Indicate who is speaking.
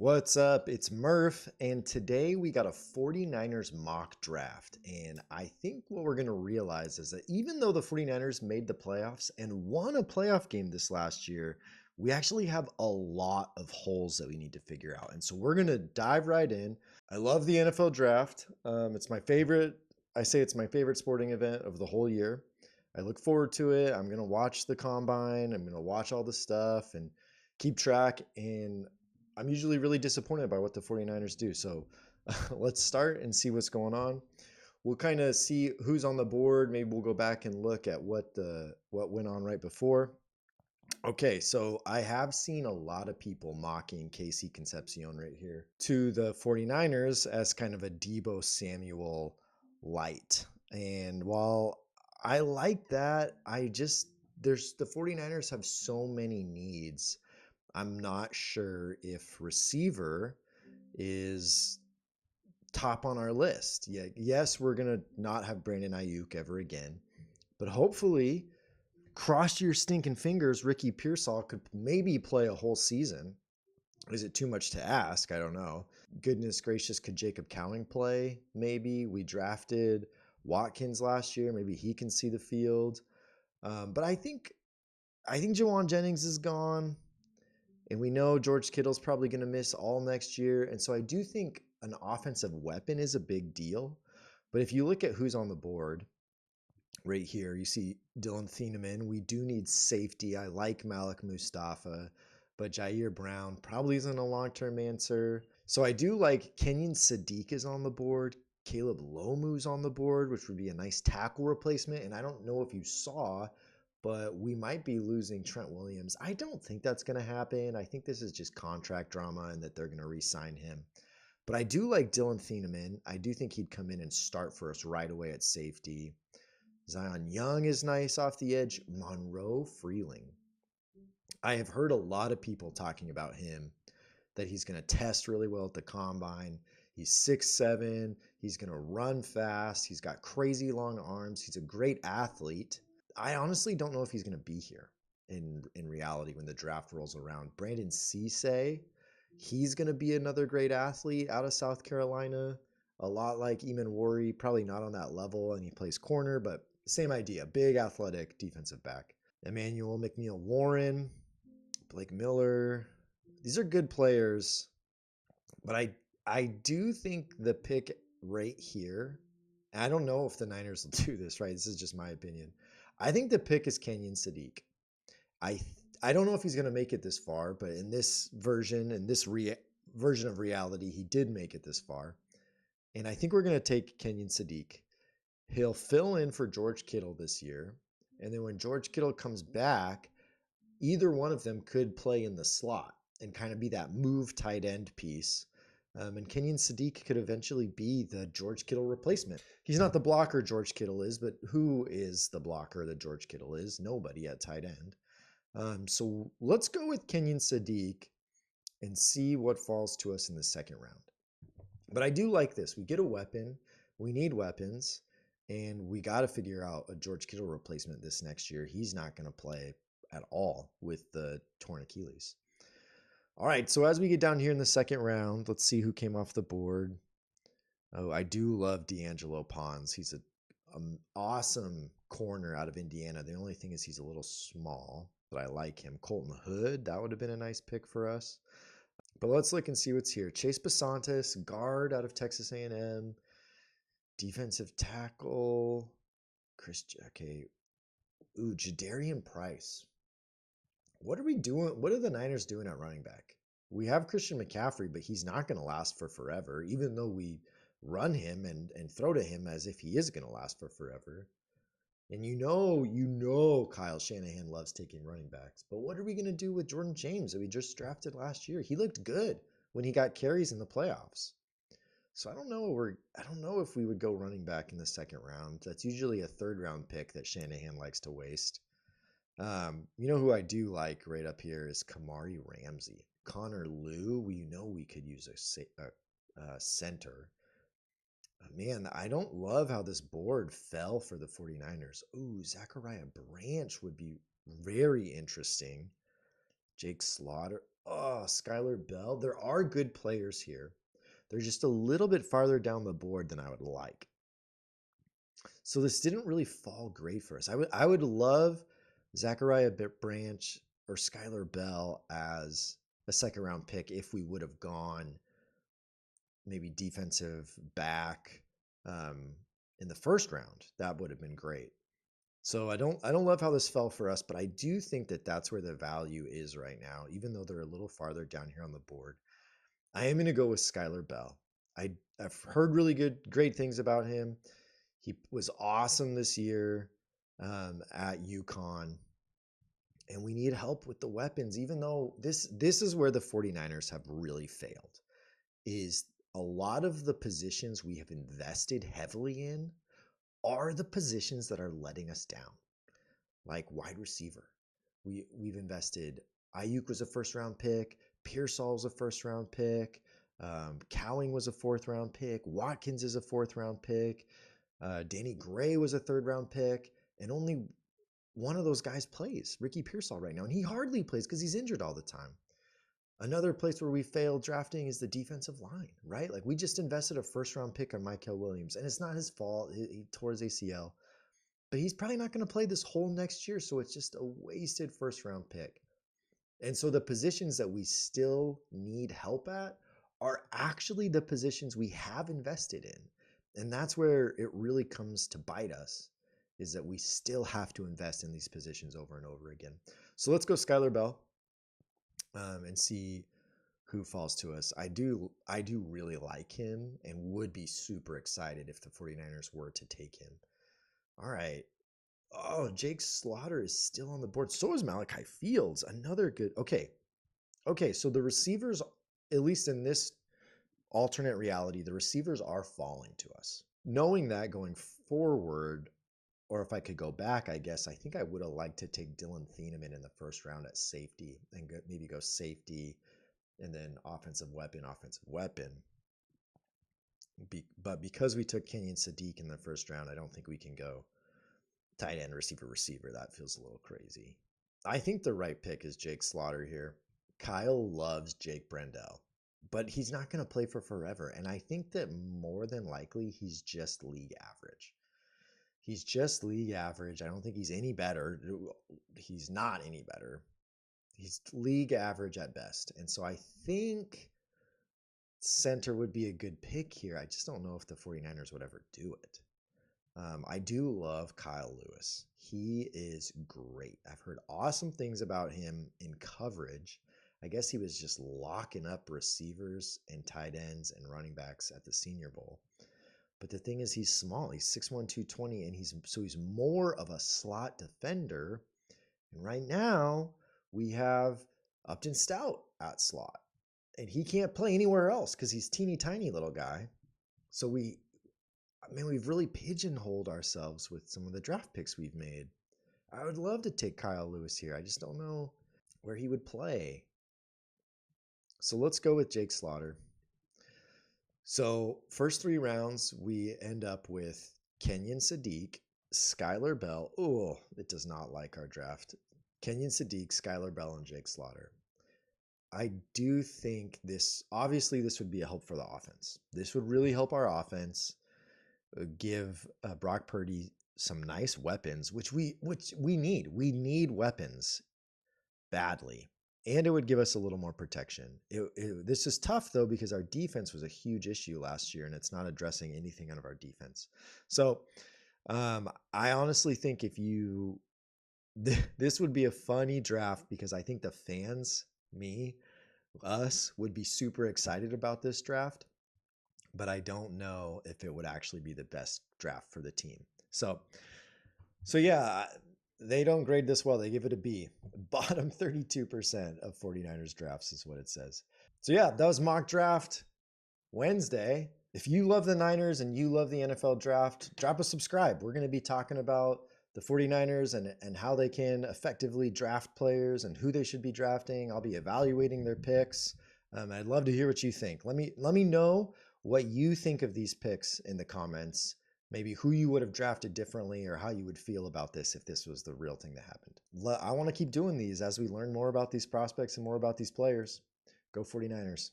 Speaker 1: What's up? It's Murph, and today we got a 49ers mock draft. And I think what we're going to realize is that even though the 49ers made the playoffs and won a playoff game this last year, we actually have a lot of holes that we need to figure out. And so we're going to dive right in. I love the NFL draft. It's my favorite. I say it's my favorite sporting event of the whole year. I look forward to it. I'm going to watch the combine. I'm going to watch all the stuff and keep track. And I'm usually really disappointed by what the 49ers do. So let's start and see what's going on. We'll kind of see who's on the board. Maybe we'll go back and look at what went on right before. Okay, so I have seen a lot of people mocking Casey Concepcion right here to the 49ers as kind of a Debo Samuel light. And while I like that, the 49ers have so many needs. I'm not sure if receiver is top on our list. Yeah, yes, we're going to not have Brandon Ayuk ever again, but hopefully, cross your stinking fingers, Ricky Pearsall could maybe play a whole season. Is it too much to ask? I don't know. Goodness gracious, could Jacob Cowing play? Maybe. We drafted Watkins last year. Maybe he can see the field. But I think Jawan Jennings is gone. And we know George Kittle's probably going to miss all next year. And so I do think an offensive weapon is a big deal. But if you look at who's on the board right here, you see Dylan Thieneman. We do need safety. I like Malik Mustafa, but Jair Brown probably isn't a long-term answer. So I do like Kenyon Sadiq is on the board. Caleb Lomu's on the board, which would be a nice tackle replacement. And I don't know if you saw, but we might be losing Trent Williams. I don't think that's going to happen. I think this is just contract drama and that they're going to re-sign him. But I do like Dylan Thieneman. I do think he'd come in and start for us right away at safety. Zion Young is nice off the edge. Monroe Freeling. I have heard a lot of people talking about him, that he's going to test really well at the combine. He's 6'7". He's going to run fast. He's got crazy long arms. He's a great athlete. I honestly don't know if he's going to be here in reality when the draft rolls around. Brandon Cisse, he's going to be another great athlete out of South Carolina. A lot like Eamon Worry, probably not on that level, and he plays corner, but same idea. Big athletic defensive back. Emmanuel McNeil-Warren, Blake Miller. These are good players, but I do think the pick right here, and I don't know if the Niners will do this, right? This is just my opinion. I think the pick is Kenyon Sadiq. I don't know if he's going to make it this far, but in this version, version of reality, he did make it this far. And I think we're going to take Kenyon Sadiq. He'll fill in for George Kittle this year. And then when George Kittle comes back, either one of them could play in the slot and kind of be that move tight end piece. And Kenyon Sadiq could eventually be the George Kittle replacement. He's not the blocker George Kittle is, but who is the blocker that George Kittle is? Nobody at tight end. So let's go with Kenyon Sadiq and see what falls to us in the second round. But I do like this. We get a weapon. We need weapons. And we got to figure out a George Kittle replacement this next year. He's not going to play at all with the torn Achilles. All right, so as we get down here in the second round, let's see who came off the board. Oh, I do love D'Angelo Pons. He's an awesome corner out of Indiana. The only thing is he's a little small, but I like him. Colton Hood, that would have been a nice pick for us. But let's look and see what's here. Chase Basantis, guard out of Texas A&M. Defensive tackle. Jadarian Price. What are we doing? What are the Niners doing at running back? We have Christian McCaffrey, but he's not going to last for forever, even though we run him and throw to him as if he is going to last for forever. And you know Kyle Shanahan loves taking running backs. But what are we going to do with Jordan James that we just drafted last year? He looked good when he got carries in the playoffs. So I don't know if we would go running back in the second round. That's usually a third round pick that Shanahan likes to waste. You know who I do like right up here is Kamari Ramsey. Connor Liu, we could use a center. Man, I don't love how this board fell for the 49ers. Ooh, Zachariah Branch would be very interesting. Jake Slaughter. Oh, Skylar Bell. There are good players here. They're just a little bit farther down the board than I would like. So this didn't really fall great for us. I would love Zachariah Branch or Skylar Bell as a second round pick if we would have gone maybe defensive back um, in the first round. That would have been great. So I don't love how this fell for us, but I do think that that's where the value is right now, even though they're a little farther down here on the board. I am going to go with Skylar Bell. I've heard really great things about him. He was awesome this year at UConn, and we need help with the weapons. Even though this is where the 49ers have really failed, is a lot of the positions we have invested heavily in are the positions that are letting us down, like wide receiver. We've invested. Ayuk was a first round pick. Pearsall was a first round pick. Cowing was a fourth round pick. Watkins is a fourth round pick. Danny Gray was a third round pick, and only one of those guys plays, Ricky Pearsall, right now, and he hardly plays because he's injured all the time. Another place where we failed drafting is the defensive line, right? Like we just invested a first round pick on Mykel Williams, and it's not his fault. He tore his ACL, but he's probably not going to play this whole next year, so it's just a wasted first round pick. And so the positions that we still need help at are actually the positions we have invested in. And that's where it really comes to bite us, is that we still have to invest in these positions over and over again. So let's go Skylar Bell and see who falls to us. I do really like him and would be super excited if the 49ers were to take him. All right. Oh, Jake Slaughter is still on the board. So is Malachi Fields. Another good. Okay. So the receivers, at least in this alternate reality, the receivers are falling to us. Knowing that going forward, or if I could go back, I guess I think I would have liked to take Dylan Thieneman in the first round at safety and maybe go safety and then offensive weapon. But because we took Kenyon Sadiq in the first round, I don't think we can go tight end, receiver. That feels a little crazy. I think the right pick is Jake Slaughter here. Kyle loves Jake Brendel, but he's not going to play for forever. And I think that more than likely, he's just league average. He's just league average. I don't think he's any better. He's not any better. He's league average at best. And so I think center would be a good pick here. I just don't know if the 49ers would ever do it. I do love Kyle Lewis. He is great. I've heard awesome things about him in coverage. I guess he was just locking up receivers and tight ends and running backs at the Senior Bowl. But the thing is, he's small. He's 6'1", 220, and he's more of a slot defender. And right now, we have Upton Stout at slot, and he can't play anywhere else because he's teeny tiny little guy. So we've really pigeonholed ourselves with some of the draft picks we've made. I would love to take Kyle Lewis here. I just don't know where he would play. So let's go with Jake Slaughter. So first 3 rounds, we end up with Kenyon Sadiq, Skylar Bell. Oh, it does not like our draft. Kenyon Sadiq, Skylar Bell, and Jake Slaughter. I do think this would be a help for the offense. This would really help our offense, give Brock Purdy some nice weapons, which we need. We need weapons badly. And it would give us a little more protection. This is tough, though, because our defense was a huge issue last year, and it's not addressing anything out of our defense. So I honestly think this would be a funny draft because I think the fans, us, would be super excited about this draft, but I don't know if it would actually be the best draft for the team. So yeah, they don't grade this well. They give it a B. Bottom 32% of 49ers drafts is what it says. So yeah, that was Mock Draft Wednesday. If you love the Niners and you love the NFL draft, drop a subscribe. We're going to be talking about the 49ers and how they can effectively draft players and who they should be drafting. I'll be evaluating their picks. I'd love to hear what you think. Let me know what you think of these picks in the comments. maybe who you would have drafted differently or how you would feel about this if this was the real thing that happened. I want to keep doing these as we learn more about these prospects and more about these players. Go 49ers.